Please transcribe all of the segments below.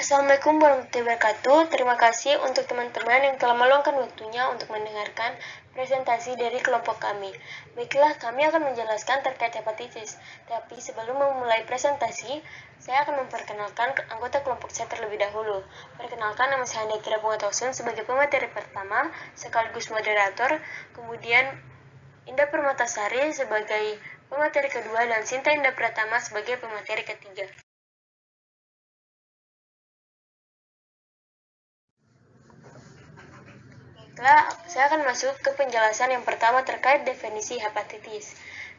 Assalamualaikum warahmatullahi wabarakatuh. Terima kasih untuk teman-teman yang telah meluangkan waktunya untuk mendengarkan presentasi dari kelompok kami. Baiklah, kami akan menjelaskan terkait hepatitis. Tapi sebelum memulai presentasi, saya akan memperkenalkan anggota kelompok saya terlebih dahulu. Perkenalkan, nama saya Handakira Bunga Tausun sebagai pemateri pertama sekaligus moderator. Kemudian Indah Permatasari sebagai pemateri kedua dan Sinta Indah Pratama sebagai pemateri ketiga. Baiklah, saya akan masuk ke penjelasan yang pertama terkait definisi hepatitis.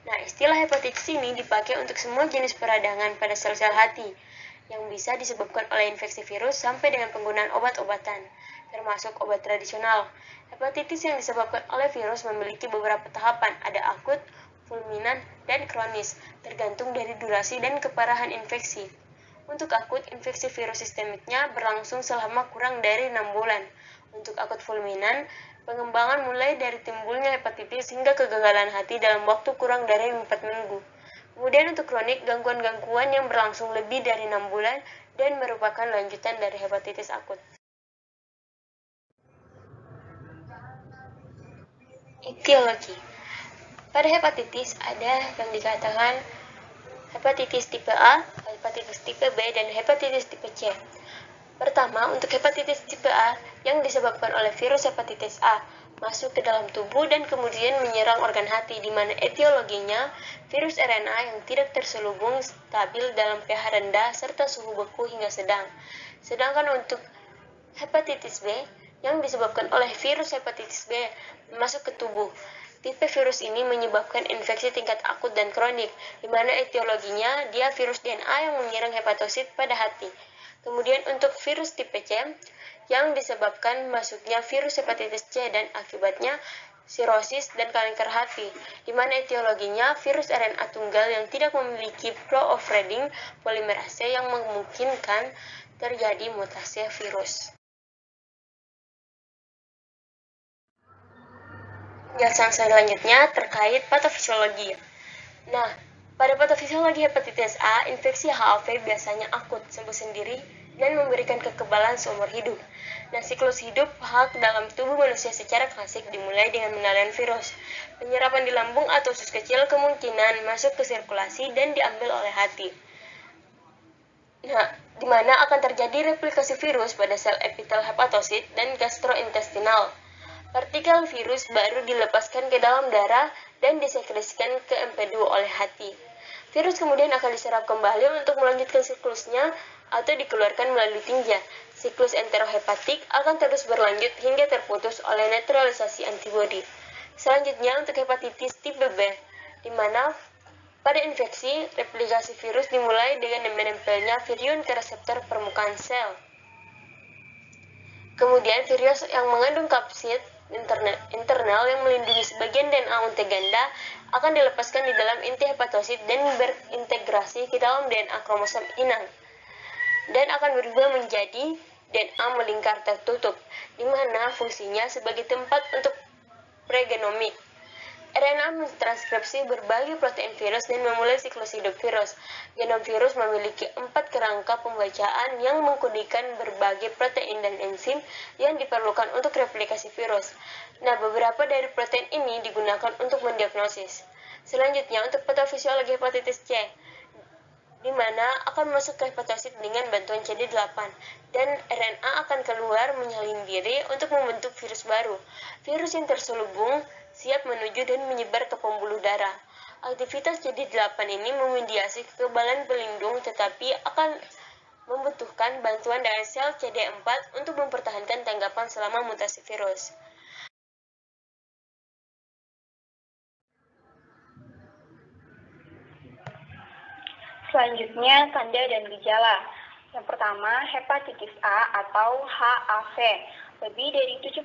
Nah, istilah hepatitis ini dipakai untuk semua jenis peradangan pada sel-sel hati yang bisa disebabkan oleh infeksi virus sampai dengan penggunaan obat-obatan, termasuk obat tradisional. Hepatitis yang disebabkan oleh virus memiliki beberapa tahapan, ada akut, fulminan, dan kronis, tergantung dari durasi dan keparahan infeksi. Untuk akut, infeksi virus sistemiknya berlangsung selama kurang dari 6 bulan. Untuk akut fulminan, pengembangan mulai dari timbulnya hepatitis hingga kegagalan hati dalam waktu kurang dari 4 minggu. Kemudian untuk kronik, gangguan-gangguan yang berlangsung lebih dari 6 bulan dan merupakan lanjutan dari hepatitis akut. Etiologi. Pada hepatitis ada yang dikatakan hepatitis tipe A, hepatitis tipe B, dan hepatitis tipe C. Pertama, untuk hepatitis tipe A yang disebabkan oleh virus hepatitis A masuk ke dalam tubuh dan kemudian menyerang organ hati, di mana etiologinya virus RNA yang tidak terselubung stabil dalam pH rendah serta suhu beku hingga sedang. Sedangkan untuk hepatitis B yang disebabkan oleh virus hepatitis B masuk ke tubuh. Tipe virus ini menyebabkan infeksi tingkat akut dan kronik, di mana etiologinya dia virus DNA yang menyerang hepatosit pada hati. Kemudian untuk virus tipe C yang disebabkan masuknya virus hepatitis C dan akibatnya sirosis dan kanker hati, di mana etiologinya virus RNA tunggal yang tidak memiliki pro-of-reading polimerase yang memungkinkan terjadi mutasi virus. Penjelasan selanjutnya terkait patofisiologi. Nah, pada patofisiologi hepatitis A, infeksi HAV biasanya akut, sembuh sendiri, dan memberikan kekebalan seumur hidup. Nah, siklus hidup hak dalam tubuh manusia secara klasik dimulai dengan pengendalian virus. Penyerapan di lambung atau usus kecil kemungkinan masuk ke sirkulasi dan diambil oleh hati. Nah, di mana akan terjadi replikasi virus pada sel epitel hepatosit dan gastrointestinal. Partikel virus baru dilepaskan ke dalam darah dan disekresikan ke empedu oleh hati. Virus kemudian akan diserap kembali untuk melanjutkan siklusnya atau dikeluarkan melalui tinja. Siklus enterohepatik akan terus berlanjut hingga terputus oleh netralisasi antibodi. Selanjutnya untuk hepatitis tipe B, di mana pada infeksi, replikasi virus dimulai dengan menempelnya virion ke reseptor permukaan sel. Kemudian virus yang mengandung kapsid internal yang melindungi sebagian DNA unta ganda akan dilepaskan di dalam inti hepatosit dan berintegrasi ke dalam DNA kromosom inang dan akan berubah menjadi DNA melingkar tertutup, di mana fungsinya sebagai tempat untuk pregenomik. RNA mentranskripsi berbagai protein virus dan memulai siklus hidup virus. Genom virus memiliki 4 kerangka pembacaan yang mengkodekan berbagai protein dan enzim yang diperlukan untuk replikasi virus. Nah, beberapa dari protein ini digunakan untuk mendiagnosis. Selanjutnya, untuk patofisiologi hepatitis C, di mana akan masuk ke hepatosit dengan bantuan CD8 dan RNA akan keluar menyalin diri untuk membentuk virus baru. Virus yang terselubung siap menuju dan menyebar ke pembuluh darah. Aktivitas CD8 ini memediasi kekebalan pelindung tetapi akan membutuhkan bantuan dari sel CD4 untuk mempertahankan tanggapan selama mutasi virus. Selanjutnya, tanda dan gejala. Yang pertama, hepatitis A atau HAV. Lebih dari 70%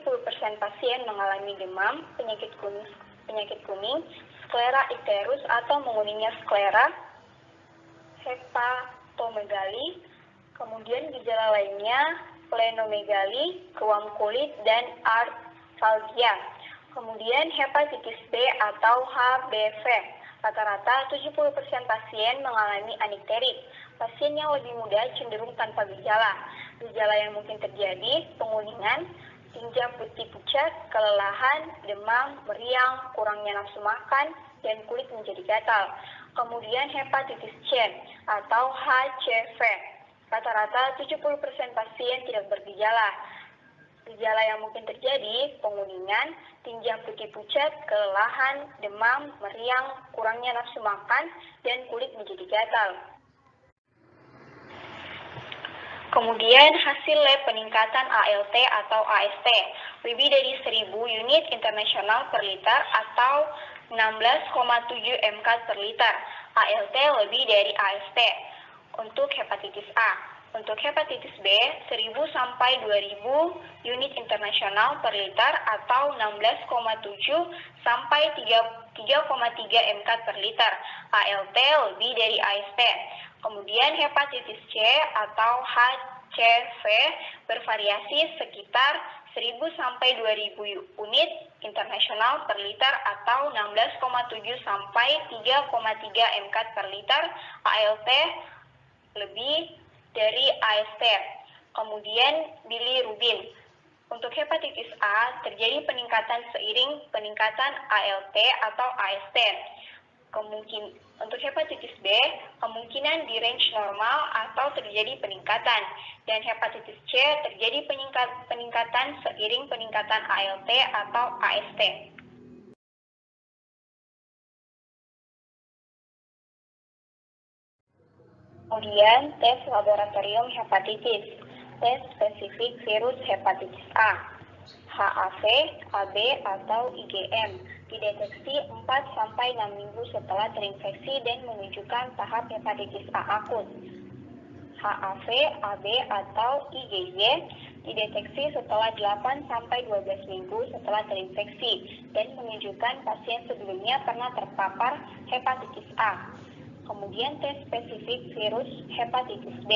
pasien mengalami demam, penyakit kuning, sklera icterus atau menguningnya sklera, hepatomegali, kemudian gejala lainnya, plenomegali, ruam kulit, dan arthalgia. Kemudian hepatitis B atau HBV. Rata-rata 70% pasien mengalami anikterit. Pasien yang lebih muda cenderung tanpa gejala. Gejala yang mungkin terjadi, penguningan, tinja putih pucat, kelelahan, demam, meriang, kurangnya nafsu makan, dan kulit menjadi gatal. Kemudian hepatitis C atau HCV. Rata-rata 70% pasien tidak bergejala. Gejala yang mungkin terjadi, penguningan, tinja putih pucat, kelelahan, demam, meriang, kurangnya nafsu makan, dan kulit menjadi gatal. Kemudian hasil lab peningkatan ALT atau AST, lebih dari 1000 unit internasional per liter atau 16,7 mK per liter. ALT lebih dari AST. Untuk hepatitis A. Untuk hepatitis B, 1000 sampai 2000 unit internasional per liter atau 16,7 sampai 3,3 mK per liter. ALT lebih dari AST. Kemudian hepatitis C atau HCV bervariasi sekitar 1000 sampai 2000 unit internasional per liter atau 16,7 sampai 3,3 mK per liter. ALT lebih dari AST. Kemudian bilirubin. Untuk hepatitis A terjadi peningkatan seiring peningkatan ALT atau AST. Untuk hepatitis B, kemungkinan di range normal atau terjadi peningkatan. Dan hepatitis C terjadi peningkatan seiring peningkatan ALT atau AST. Kemudian tes laboratorium hepatitis, tes spesifik virus hepatitis A, HAV, AB atau IgM, dideteksi 4-6 minggu setelah terinfeksi dan menunjukkan tahap hepatitis A akut. HAV, AB atau IgG dideteksi setelah 8-12 minggu setelah terinfeksi dan menunjukkan pasien sebelumnya pernah terpapar hepatitis A. Kemudian tes spesifik virus hepatitis B,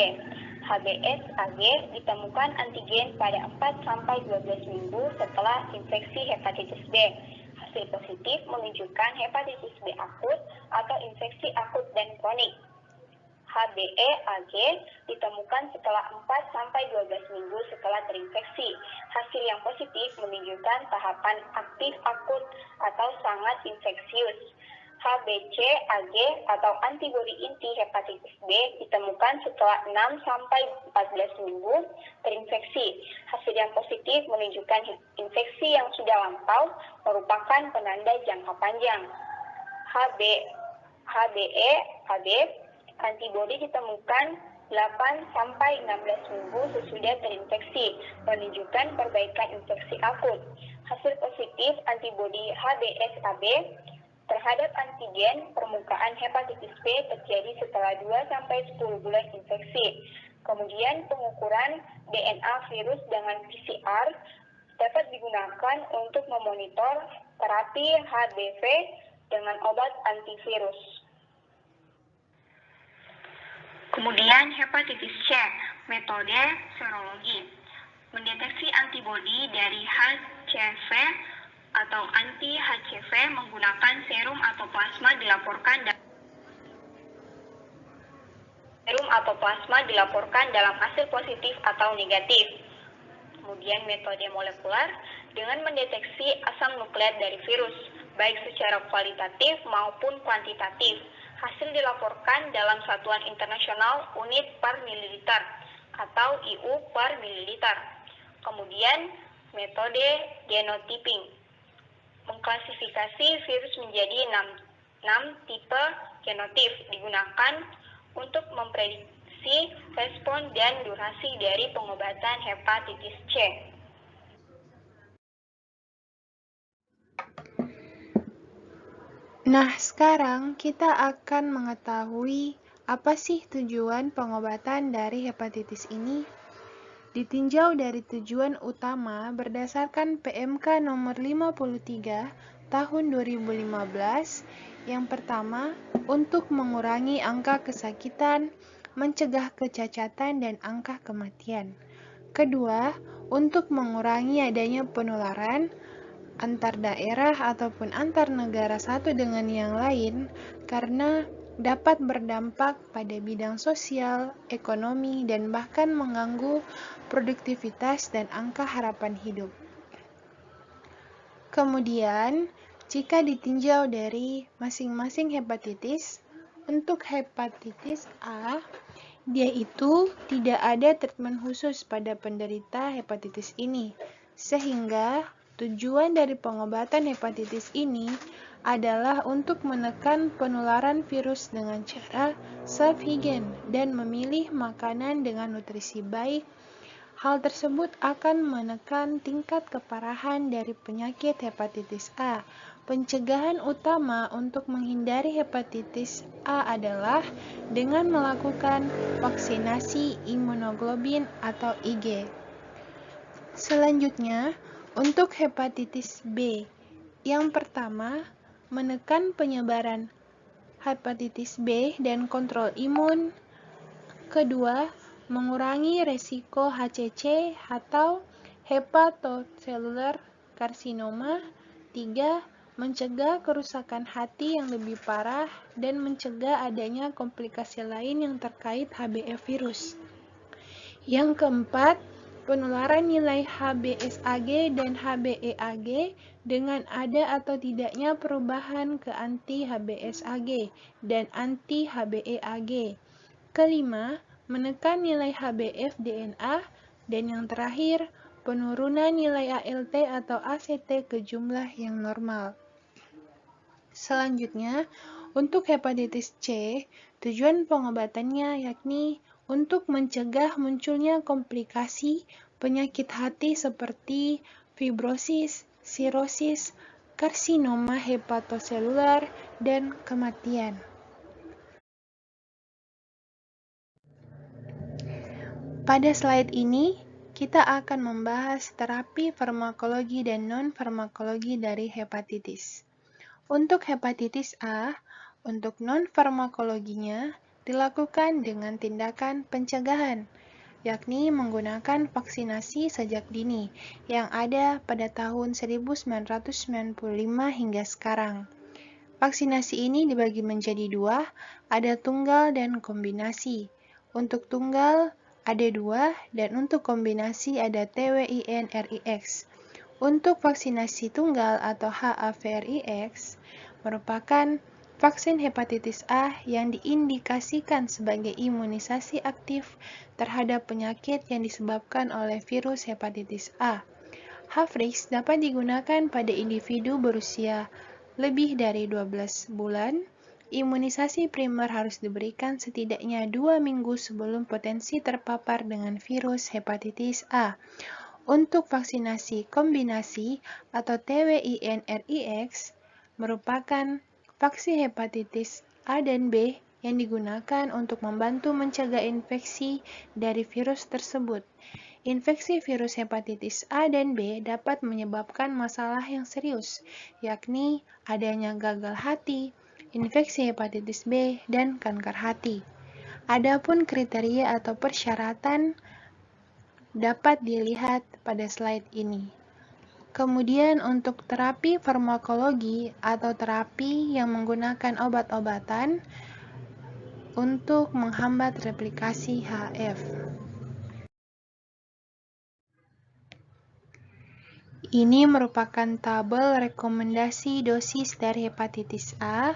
HBsAg, ditemukan antigen pada 4-12 minggu setelah infeksi hepatitis B. Hasil positif menunjukkan hepatitis B akut atau infeksi akut dan kronik. HBeAg ditemukan setelah 4-12 minggu setelah terinfeksi. Hasil yang positif menunjukkan tahapan aktif akut atau sangat infeksius. HBcAg atau antibodi inti hepatitis B ditemukan setelah 6-14 minggu terinfeksi. Hasil yang positif menunjukkan infeksi yang sudah lampau merupakan penanda jangka panjang. HBeAg antibodi ditemukan 8-16 minggu sesudah terinfeksi, menunjukkan perbaikan infeksi akut. Hasil positif antibodi HBsAg terhadap antigen permukaan hepatitis B terjadi setelah 2-10 bulan infeksi. Kemudian pengukuran DNA virus dengan PCR dapat digunakan untuk memonitor terapi HBV dengan obat antivirus. Kemudian hepatitis C, metode serologi. Mendeteksi antibodi dari HCV atau anti-HCV menggunakan serum atau plasma dilaporkan dalam hasil positif atau negatif. Kemudian metode molekular dengan mendeteksi asam nukleat dari virus, baik secara kualitatif maupun kuantitatif. Hasil dilaporkan dalam satuan internasional unit per mililiter atau IU per mililiter. Kemudian metode genotyping. Mengklasifikasi virus menjadi 6 tipe genotip digunakan untuk memprediksi respon dan durasi dari pengobatan hepatitis C. Nah, sekarang kita akan mengetahui apa sih tujuan pengobatan dari hepatitis ini. Ditinjau dari tujuan utama berdasarkan PMK nomor 53 tahun 2015, yang pertama, untuk mengurangi angka kesakitan, mencegah kecacatan dan angka kematian. Kedua, untuk mengurangi adanya penularan antar daerah ataupun antar negara satu dengan yang lain karena dapat berdampak pada bidang sosial, ekonomi, dan bahkan mengganggu produktivitas dan angka harapan hidup. Kemudian, jika ditinjau dari masing-masing hepatitis, untuk hepatitis A, dia itu tidak ada treatment khusus pada penderita hepatitis ini, sehingga tujuan dari pengobatan hepatitis ini adalah untuk menekan penularan virus dengan cara self-hygiene dan memilih makanan dengan nutrisi baik. Hal tersebut akan menekan tingkat keparahan dari penyakit hepatitis A. Pencegahan utama untuk menghindari hepatitis A adalah dengan melakukan vaksinasi imunoglobulin atau IgG. Selanjutnya, untuk hepatitis B, yang pertama, menekan penyebaran hepatitis B dan kontrol imun. Kedua, mengurangi resiko HCC atau hepatocellular carcinoma. 3. Mencegah kerusakan hati yang lebih parah dan mencegah adanya komplikasi lain yang terkait HBV virus. Yang keempat, penularan nilai HBsAg dan HBeAg dengan ada atau tidaknya perubahan ke anti-HBsAg dan anti-HBeAg. Kelima, menekan nilai HbF-DNA, dan yang terakhir, penurunan nilai ALT atau ACT ke jumlah yang normal. Selanjutnya, untuk hepatitis C, tujuan pengobatannya yakni untuk mencegah munculnya komplikasi penyakit hati seperti fibrosis, sirosis, karsinoma hepatoselular, dan kematian. Pada slide ini, kita akan membahas terapi farmakologi dan non-farmakologi dari hepatitis. Untuk hepatitis A, untuk non-farmakologinya dilakukan dengan tindakan pencegahan, yakni menggunakan vaksinasi sejak dini yang ada pada tahun 1995 hingga sekarang. Vaksinasi ini dibagi menjadi dua, ada tunggal dan kombinasi. Untuk tunggal ada 2, dan untuk kombinasi ada TWIN-RIX. Untuk vaksinasi tunggal atau HAV-RIX merupakan vaksin hepatitis A yang diindikasikan sebagai imunisasi aktif terhadap penyakit yang disebabkan oleh virus hepatitis A. HAV-RIX dapat digunakan pada individu berusia lebih dari 12 bulan. Imunisasi primer harus diberikan setidaknya 2 minggu sebelum potensi terpapar dengan virus hepatitis A. Untuk vaksinasi kombinasi atau TWIN-RIX merupakan vaksin hepatitis A dan B yang digunakan untuk membantu mencegah infeksi dari virus tersebut. Infeksi virus hepatitis A dan B dapat menyebabkan masalah yang serius, yakni adanya gagal hati, infeksi hepatitis B, dan kanker hati. Adapun kriteria atau persyaratan dapat dilihat pada slide ini. Kemudian untuk terapi farmakologi atau terapi yang menggunakan obat-obatan untuk menghambat replikasi HF. Ini merupakan tabel rekomendasi dosis dari hepatitis A,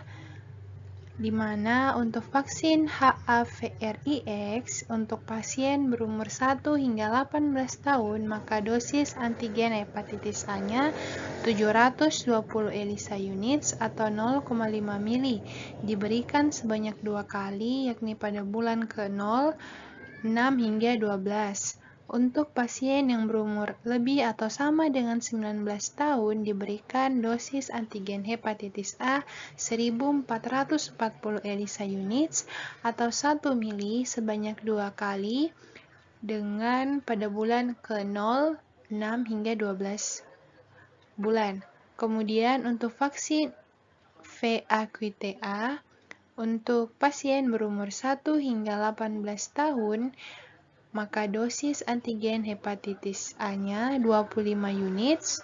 di mana untuk vaksin HAV-RIX untuk pasien berumur 1 hingga 18 tahun, maka dosis antigen hepatitis A-nya 720 ELISA units atau 0,5 mili diberikan sebanyak 2 kali, yakni pada bulan ke-0, 6 hingga 12. Untuk pasien yang berumur lebih atau sama dengan 19 tahun diberikan dosis antigen hepatitis A 1440 ELISA units atau 1 mili sebanyak 2 kali dengan pada bulan ke-0, 6 hingga 12 bulan. Kemudian untuk vaksin VAQTA untuk pasien berumur 1 hingga 18 tahun, maka dosis antigen hepatitis A-nya 25 units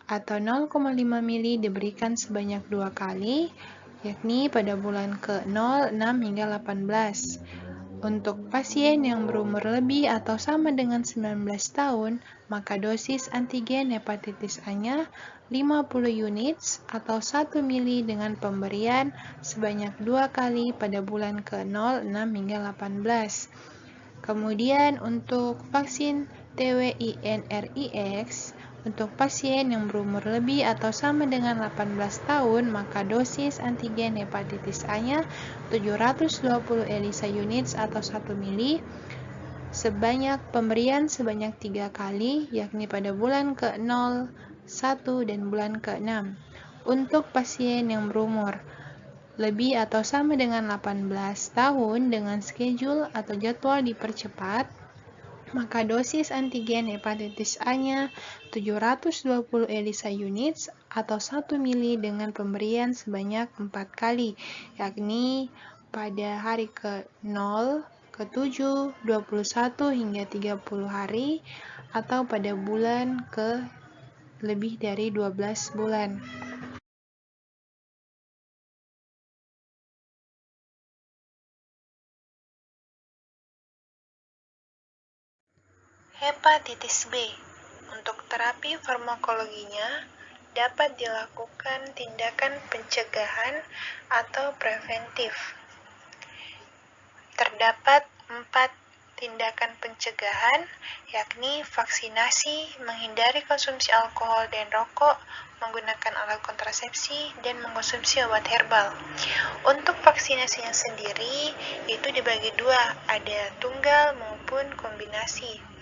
atau 0,5 mili diberikan sebanyak 2 kali, yakni pada bulan ke-0, 6, hingga 18. Untuk pasien yang berumur lebih atau sama dengan 19 tahun, maka dosis antigen hepatitis A-nya 50 unit atau 1 mili dengan pemberian sebanyak 2 kali pada bulan ke-0, 6, hingga 18. Kemudian untuk vaksin TWINRIX, untuk pasien yang berumur lebih atau sama dengan 18 tahun, maka dosis antigen hepatitis A-nya 720 ELISA units atau 1 mili, pemberian sebanyak 3 kali, yakni pada bulan ke-0, 1, dan bulan ke-6. Untuk pasien yang berumur lebih atau sama dengan 18 tahun dengan schedule atau jadwal dipercepat, maka dosis antigen hepatitis A-nya 720 ELISA units atau 1 mili dengan pemberian sebanyak 4 kali, yakni pada hari ke-0, ke-7, 21, hingga 30 hari, atau pada bulan ke lebih dari 12 bulan. Hepatitis B. Untuk terapi farmakologinya dapat dilakukan tindakan pencegahan atau preventif. Terdapat 4 tindakan pencegahan, yakni vaksinasi, menghindari konsumsi alkohol dan rokok, menggunakan alat kontrasepsi, dan mengkonsumsi obat herbal. Untuk vaksinasinya sendiri, itu dibagi 2, ada tunggal maupun kombinasi.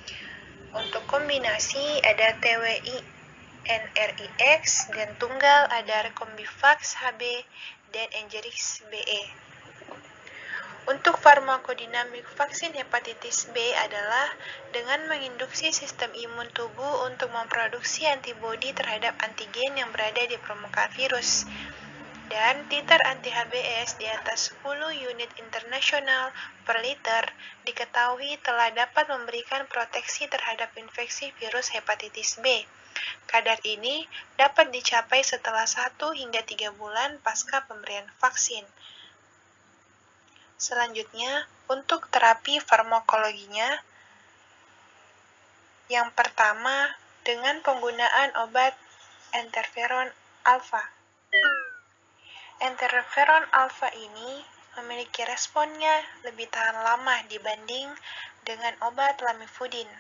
Untuk kombinasi ada TWINRIX dan tunggal ada Recombivax HB dan Engerix BE. Untuk farmakodinamik vaksin hepatitis B adalah dengan menginduksi sistem imun tubuh untuk memproduksi antibodi terhadap antigen yang berada di permukaan virus. Dan titer anti-HBs di atas 10 unit internasional per liter diketahui telah dapat memberikan proteksi terhadap infeksi virus hepatitis B. Kadar ini dapat dicapai setelah 1 hingga 3 bulan pasca pemberian vaksin. Selanjutnya, untuk terapi farmakologinya, yang pertama dengan penggunaan obat interferon alfa. Interferon alfa ini memiliki responnya lebih tahan lama dibanding dengan obat lamivudin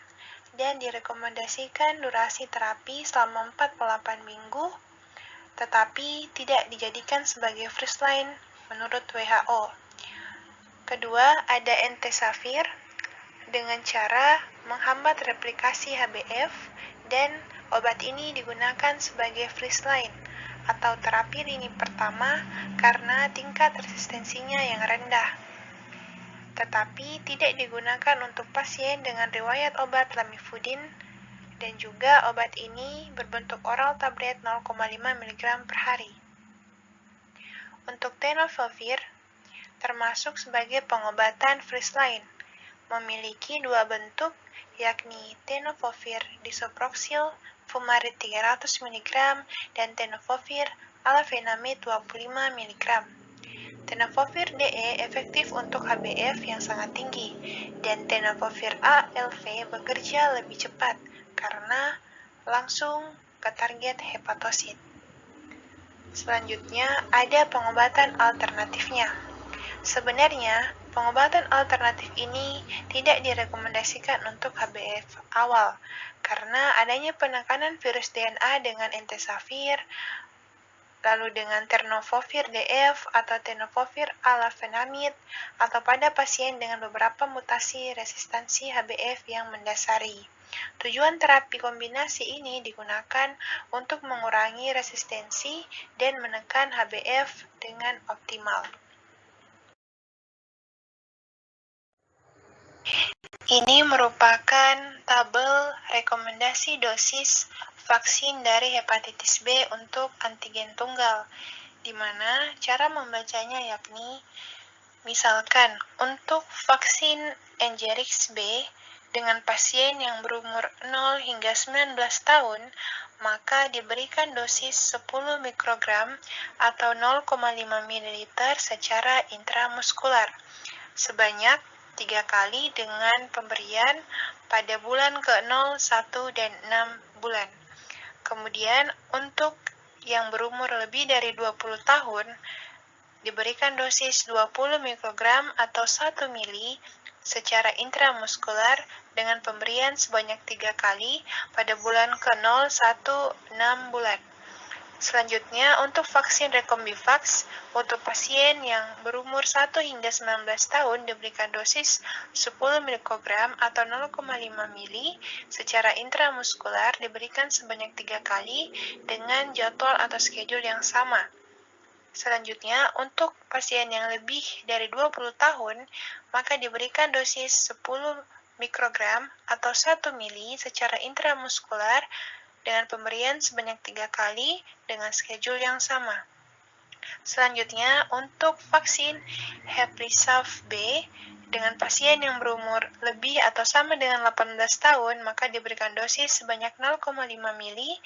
dan direkomendasikan durasi terapi selama 48 minggu, tetapi tidak dijadikan sebagai first line menurut WHO. Kedua, ada entecavir dengan cara menghambat replikasi HbF dan obat ini digunakan sebagai first line atau terapi lini pertama karena tingkat resistensinya yang rendah, tetapi tidak digunakan untuk pasien dengan riwayat obat lamivudin dan juga obat ini berbentuk oral tablet 0,5 mg per hari. Untuk tenofovir termasuk sebagai pengobatan first line, memiliki 2 bentuk yakni tenofovir disoproxil fumarid 300 mg dan tenofovir alafenamid 25 mg. Tenofovir DE efektif untuk HbF yang sangat tinggi dan tenofovir ALV bekerja lebih cepat karena langsung ke target hepatosit. Selanjutnya ada pengobatan alternatifnya. Sebenarnya, pengobatan alternatif ini tidak direkomendasikan untuk HbF awal karena adanya penekanan virus DNA dengan entecavir, lalu dengan tenofovir DF atau tenofovir alafenamid, atau pada pasien dengan beberapa mutasi resistansi HbF yang mendasari. Tujuan terapi kombinasi ini digunakan untuk mengurangi resistensi dan menekan HbF dengan optimal. Ini merupakan tabel rekomendasi dosis vaksin dari hepatitis B untuk antigen tunggal, di mana cara membacanya yakni, misalkan untuk vaksin Engerix B Dengan pasien yang berumur 0 hingga 19 tahun, maka diberikan dosis 10 mikrogram atau 0,5 ml secara intramuskular sebanyak 3 kali dengan pemberian pada bulan ke-0, 1, dan 6 bulan. Kemudian untuk yang berumur lebih dari 20 tahun, diberikan dosis 20 mikrogram atau 1 mili secara intramuskular dengan pemberian sebanyak 3 kali pada bulan ke-0, 1, 6 bulan. Selanjutnya, untuk vaksin Rekombivax, untuk pasien yang berumur 1 hingga 19 tahun diberikan dosis 10 mikrogram atau 0,5 mili secara intramuskular diberikan sebanyak 3 kali dengan jadwal atau schedule yang sama. Selanjutnya, untuk pasien yang lebih dari 20 tahun, maka diberikan dosis 10 mikrogram atau 1 mili secara intramuskular dengan pemberian sebanyak 3 kali dengan schedule yang sama. Selanjutnya, untuk vaksin Heplisav-B dengan pasien yang berumur lebih atau sama dengan 18 tahun, maka diberikan dosis sebanyak 0,5 mili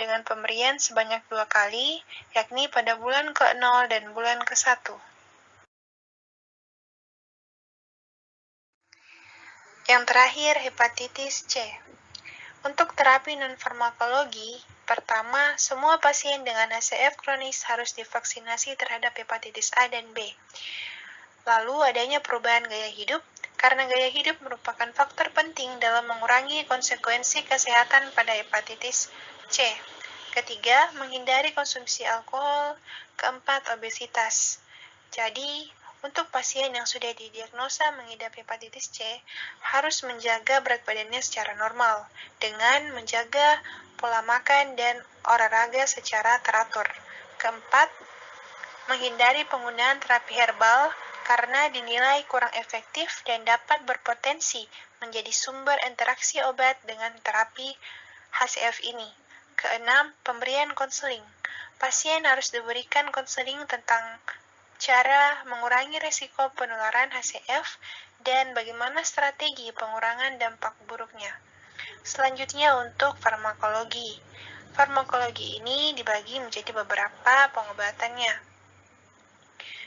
dengan pemberian sebanyak 2 kali, yakni pada bulan ke-0 dan bulan ke-1. Yang terakhir, hepatitis C. Untuk terapi non-farmakologi, pertama, semua pasien dengan HCV kronis harus divaksinasi terhadap hepatitis A dan B. Lalu adanya perubahan gaya hidup, karena gaya hidup merupakan faktor penting dalam mengurangi konsekuensi kesehatan pada hepatitis C. Ketiga, menghindari konsumsi alkohol. Keempat, obesitas. Jadi, untuk pasien yang sudah didiagnosa mengidap hepatitis C, harus menjaga berat badannya secara normal dengan menjaga pola makan dan olahraga secara teratur. Keempat, menghindari penggunaan terapi herbal karena dinilai kurang efektif dan dapat berpotensi menjadi sumber interaksi obat dengan terapi HCV ini. Keenam, pemberian konseling. Pasien harus diberikan konseling tentang cara mengurangi risiko penularan HCV dan bagaimana strategi pengurangan dampak buruknya. Selanjutnya untuk farmakologi. Farmakologi ini dibagi menjadi beberapa pengobatannya,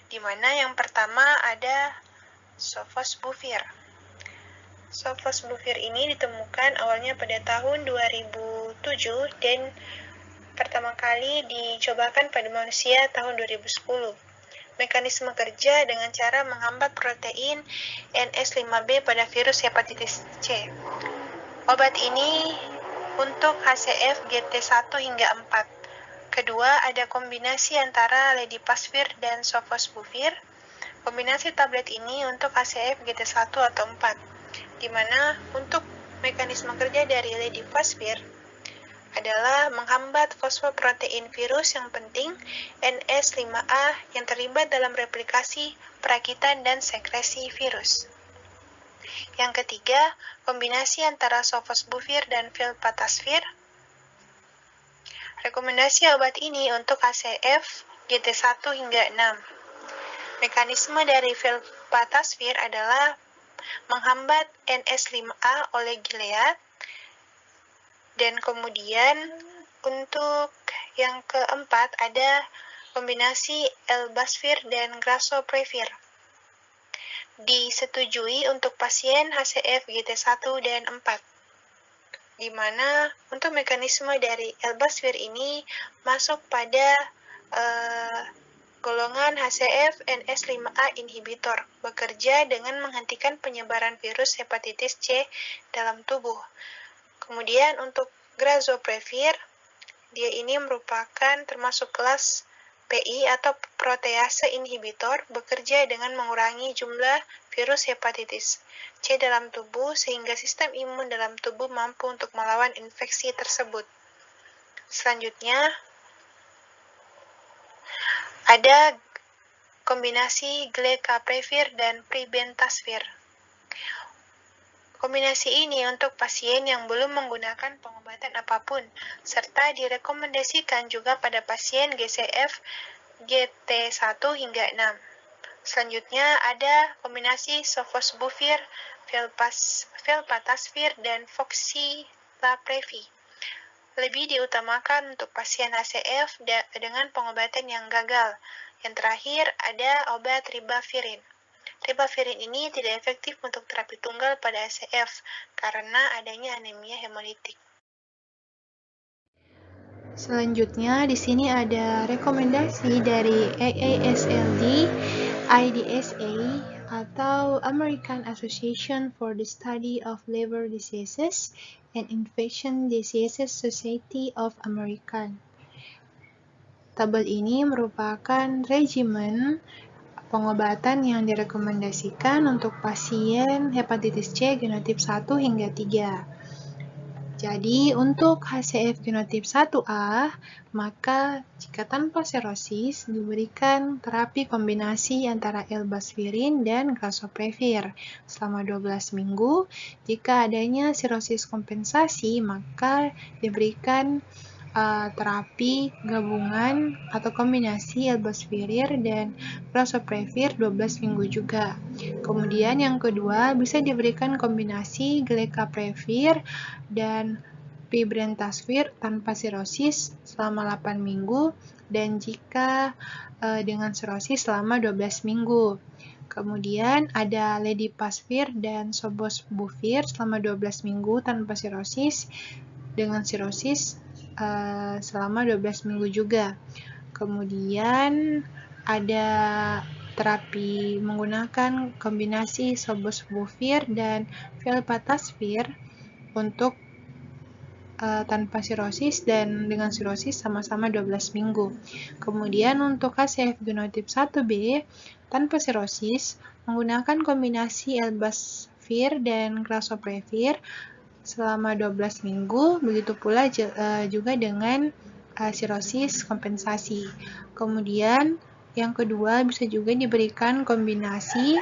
di mana yang pertama ada Sofosbuvir. Sofosbuvir ini ditemukan awalnya pada tahun 2007 dan pertama kali dicobakan pada manusia tahun 2010. Mekanisme kerja dengan cara menghambat protein NS5B pada virus hepatitis C. Obat ini untuk HCV GT1 hingga 4. Kedua, ada kombinasi antara Ledipasvir dan Sofosbuvir. Kombinasi tablet ini untuk HCV GT1 atau 4, di mana untuk mekanisme kerja dari Ledipasvir adalah menghambat fosfoprotein virus yang penting NS5A yang terlibat dalam replikasi, perakitan, dan sekresi virus. Yang ketiga, kombinasi antara Sofosbuvir dan Velpatasvir. Rekomendasi obat ini untuk HCV GT1 hingga 6. Mekanisme dari Velpatasvir adalah menghambat NS5A oleh Gilead. Dan kemudian untuk yang keempat ada kombinasi Elbasvir dan Grasoprevir. Disetujui untuk pasien HCV GT1 dan 4. Di mana untuk mekanisme dari Elbasvir ini masuk pada golongan HCV NS5A inhibitor, bekerja dengan menghentikan penyebaran virus hepatitis C dalam tubuh. Kemudian untuk Grazoprevir, dia ini merupakan termasuk kelas PI atau protease inhibitor, bekerja dengan mengurangi jumlah virus hepatitis C dalam tubuh sehingga sistem imun dalam tubuh mampu untuk melawan infeksi tersebut. Selanjutnya, ada kombinasi Glecaprevir dan Pribentasvir. Kombinasi ini untuk pasien yang belum menggunakan pengobatan apapun, serta direkomendasikan juga pada pasien GCF GT1 hingga 6. Selanjutnya ada kombinasi sofosbuvir, velpatasvir, dan voxilaprevir. Lebih diutamakan untuk pasien HCF dengan pengobatan yang gagal. Yang terakhir ada obat ribavirin. Ribavirin ini tidak efektif untuk terapi tunggal pada HCF karena adanya anemia hemolitik. Selanjutnya di sini ada rekomendasi dari AASLD, IDSA, atau American Association for the Study of Liver Diseases and Infectious Diseases Society of America. Tabel ini merupakan regimen pengobatan yang direkomendasikan untuk pasien hepatitis C genotip 1 hingga 3. Jadi, untuk HCF genotip 1A, maka jika tanpa serosis, diberikan terapi kombinasi antara elbasvirin dan grazoprevir selama 12 minggu. Jika adanya serosis kompensasi, maka diberikan terapi gabungan atau kombinasi elbasvir dan grazoprevir 12 minggu juga. Kemudian yang kedua bisa diberikan kombinasi glecaprevir dan pibrentasvir tanpa sirosis selama 8 minggu dan jika dengan sirosis selama 12 minggu. Kemudian ada ledipasvir dan sobosbuvir selama 12 minggu tanpa sirosis dengan sirosis selama 12 minggu juga. Kemudian ada terapi menggunakan kombinasi sobosbuvir dan velpatasvir untuk tanpa sirosis dan dengan sirosis sama-sama 12 minggu. Kemudian untuk HCF genotip 1B tanpa sirosis menggunakan kombinasi elbasvir dan grazoprevir selama 12 minggu, begitu pula juga dengan sirosis kompensasi. Kemudian yang kedua bisa juga diberikan kombinasi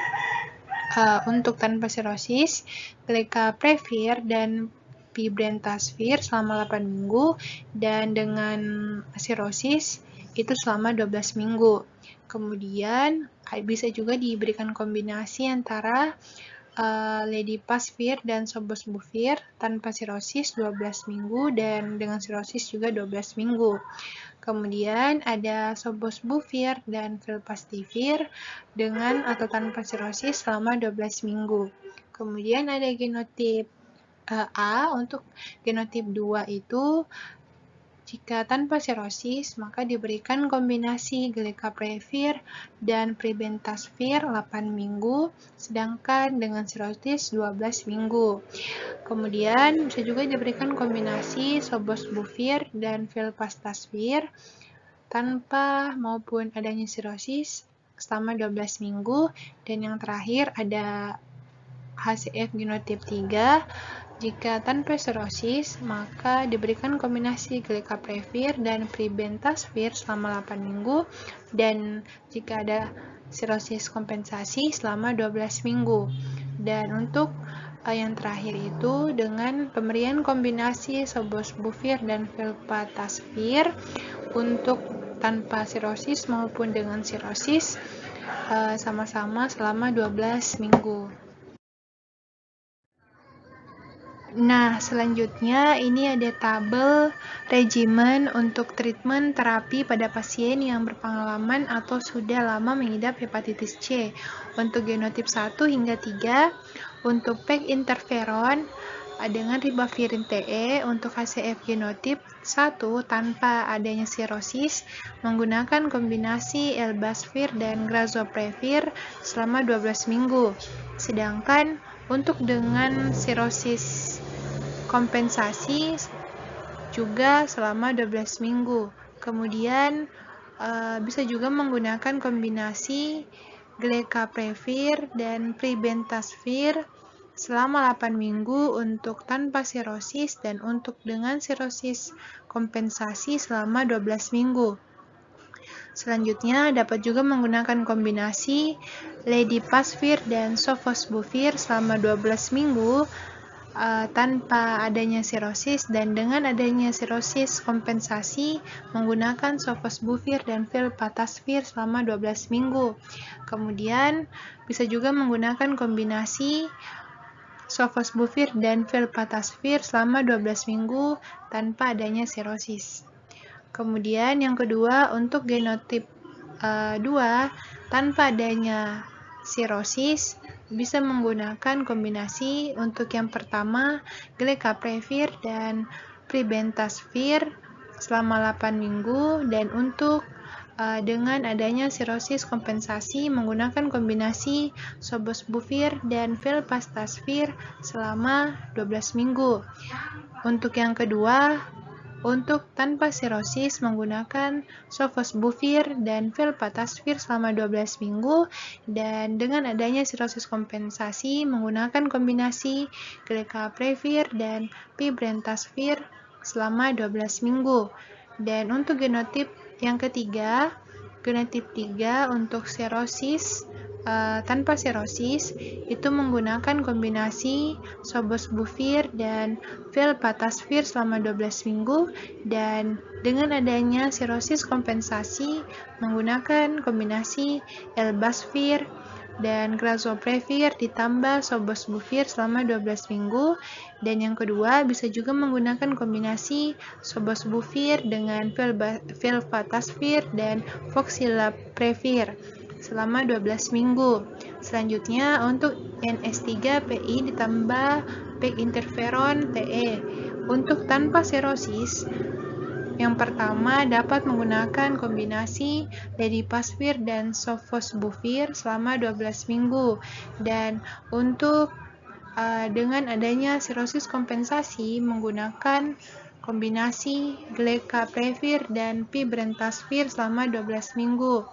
untuk tanpa sirosis, glecaprevir dan pibrentasvir selama 8 minggu dan dengan sirosis itu selama 12 minggu. Kemudian bisa juga diberikan kombinasi antara ledipasvir dan sobosbuvir tanpa sirosis 12 minggu dan dengan sirosis juga 12 minggu. Kemudian ada sobosbuvir dan velpatasvir dengan atau tanpa sirosis selama 12 minggu. Kemudian ada genotip A. Untuk genotip 2 itu jika tanpa sirosis, maka diberikan kombinasi glecaprevir dan pibrentasvir 8 minggu, sedangkan dengan sirosis 12 minggu. Kemudian bisa juga diberikan kombinasi sobosbuvir dan velpatasvir tanpa maupun adanya sirosis selama 12 minggu. Dan yang terakhir ada HCF genotip 3. Jika tanpa sirosis, maka diberikan kombinasi glecaprevir dan pibrentasvir selama 8 minggu dan jika ada sirosis kompensasi selama 12 minggu. Dan untuk yang terakhir itu dengan pemberian kombinasi sobosbuvir dan velpatasvir untuk tanpa sirosis maupun dengan sirosis sama-sama selama 12 minggu. Nah, selanjutnya ini ada tabel regimen untuk treatment terapi pada pasien yang berpengalaman atau sudah lama mengidap hepatitis C. Untuk genotip 1 hingga 3, untuk PEG interferon dengan ribavirin TE, untuk HCF genotip 1 tanpa adanya sirosis menggunakan kombinasi elbasvir dan grazoprevir selama 12 minggu. Sedangkan untuk dengan sirosis kompensasi juga selama 12 minggu. Kemudian bisa juga menggunakan kombinasi glecaprevir dan pibrentasvir selama 8 minggu untuk tanpa sirosis dan untuk dengan sirosis kompensasi selama 12 minggu. Selanjutnya dapat juga menggunakan kombinasi ledipasvir dan sofosbuvir selama 12 minggu tanpa adanya sirosis, dan dengan adanya sirosis kompensasi menggunakan sofosbuvir dan filpataspir selama 12 minggu. Kemudian bisa juga menggunakan kombinasi sofosbuvir dan filpataspir selama 12 minggu tanpa adanya sirosis. Kemudian yang kedua, untuk genotip 2 tanpa adanya sirosis bisa menggunakan kombinasi untuk yang pertama glecaprevir dan pribentasvir selama 8 minggu, dan untuk dengan adanya sirosis kompensasi menggunakan kombinasi sofosbuvir dan filpataspir selama 12 minggu. Untuk yang kedua, untuk tanpa sirosis menggunakan sofosbuvir dan filpataspir selama 12 minggu, dan dengan adanya sirosis kompensasi menggunakan kombinasi glecaprevir dan pibentasvir selama 12 minggu. Dan untuk genotip yang ketiga, genotip 3 untuk sirosis tanpa sirosis itu menggunakan kombinasi sofosbuvir dan filpataspir selama 12 minggu, dan dengan adanya sirosis kompensasi menggunakan kombinasi elbasvir dan grazoprevir ditambah sofosbuvir selama 12 minggu. Dan yang kedua bisa juga menggunakan kombinasi sofosbuvir dengan filpataspir dan foxilaprevir selama 12 minggu. Selanjutnya untuk NS3PI ditambah peginterferon TE. Untuk tanpa sirosis, yang pertama dapat menggunakan kombinasi ledipasvir dan sofosbuvir selama 12 minggu. Dan untuk dengan adanya sirosis kompensasi menggunakan kombinasi glecaprevir dan pibentasvir selama 12 minggu.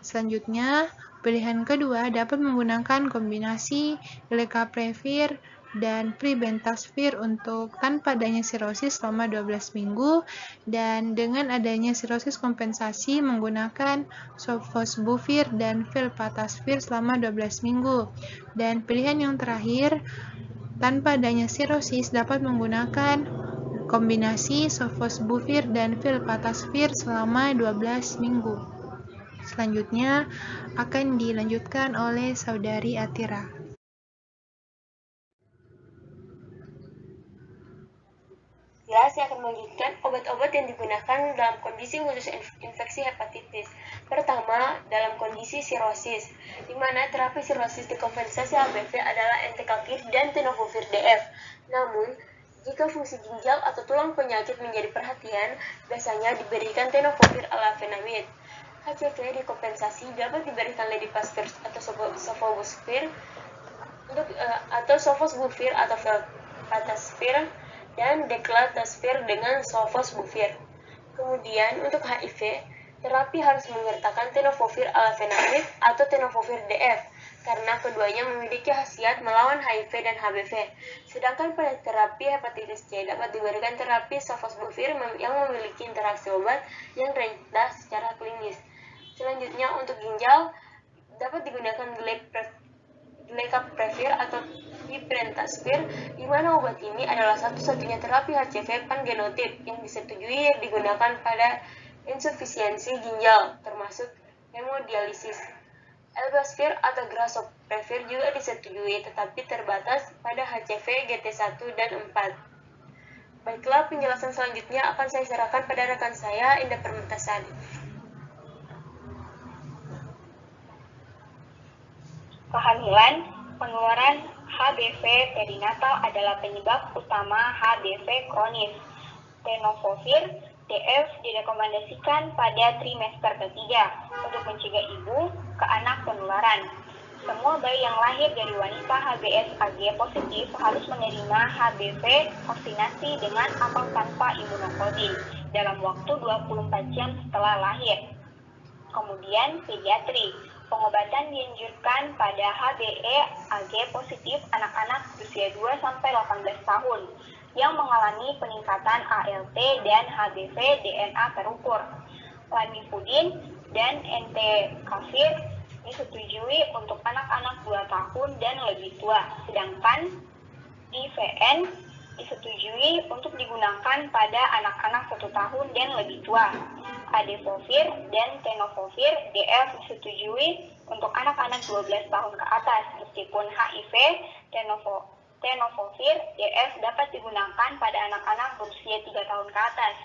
Selanjutnya, pilihan kedua dapat menggunakan kombinasi glecaprevir dan pribentasvir untuk tanpa adanya sirosis selama 12 minggu, dan dengan adanya sirosis kompensasi menggunakan sofosbuvir dan filpataspir selama 12 minggu. Dan pilihan yang terakhir, tanpa adanya sirosis dapat menggunakan kombinasi sofosbuvir dan filpataspir selama 12 minggu. Selanjutnya akan dilanjutkan oleh Saudari Atira. Saya akan melanjutkan obat-obat yang digunakan dalam kondisi khusus infeksi hepatitis. Pertama, dalam kondisi sirosis, di mana terapi sirosis dikompensasi HBV adalah entecavir dan tenofovir DF. Namun, jika fungsi ginjal atau tulang penyakit menjadi perhatian, biasanya diberikan tenofovir alafenamid. HCV dikompensasi dapat diberikan ledipasvir atau sofosbuvir atau sofosbuvir atau filpataspir dan declatasvir dengan sofosbuvir. Kemudian untuk HIV, terapi harus menyertakan tenofovir alafenamid atau tenofovir DF karena keduanya memiliki khasiat melawan HIV dan HBV. Sedangkan pada terapi hepatitis C dapat diberikan terapi sofosbuvir yang memiliki interaksi obat yang rendah secara klinis. Selanjutnya untuk ginjal dapat digunakan glecaprevir atau pibentasvir, di mana obat ini adalah satu-satunya terapi HCV pangenotip yang disetujui digunakan pada insufisiensi ginjal, termasuk hemodialisis. Elbasvir atau grazoprevir juga disetujui, tetapi terbatas pada HCV GT1 dan 4. Baiklah, penjelasan selanjutnya akan saya serahkan pada rekan saya, Indah Permatasari. Kehamilan, penularan HBV perinatal adalah penyebab utama HBV kronis. Tenofovir DF direkomendasikan pada trimester ketiga untuk mencegah ibu ke anak penularan. Semua bayi yang lahir dari wanita HBsAg positif harus menerima HBV vaksinasi dengan atau tanpa imunoglobulin dalam waktu 24 jam setelah lahir. Kemudian pediatri, pengobatan dianjurkan pada HBeAg positif anak-anak berusia 2-18 tahun yang mengalami peningkatan ALT dan HBV DNA terukur. Lamivudin dan entecavir disetujui untuk anak-anak 2 tahun dan lebih tua, sedangkan HIVN disetujui untuk digunakan pada anak-anak 1 tahun dan lebih tua. Adefovir dan tenofovir DF disetujui untuk anak-anak 12 tahun ke atas, meskipun HIV tenofovir DF dapat digunakan pada anak-anak berusia 3 tahun ke atas.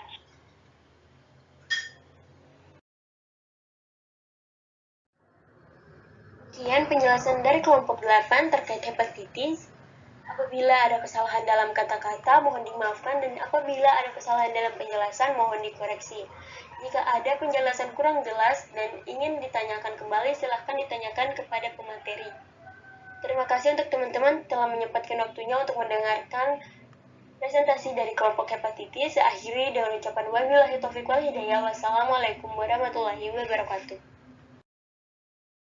Sekian penjelasan dari kelompok 8 terkait hepatitis. Apabila ada kesalahan dalam kata-kata, mohon dimaafkan, dan apabila ada kesalahan dalam penjelasan, mohon dikoreksi. Jika ada penjelasan kurang jelas dan ingin ditanyakan kembali, silahkan ditanyakan kepada pemateri. Terima kasih untuk teman-teman telah menyempatkan waktunya untuk mendengarkan presentasi dari kelompok hepatitis. Saya akhiri dengan ucapan wabillahi taufiq wal hidayah. Wassalamualaikum warahmatullahi wabarakatuh.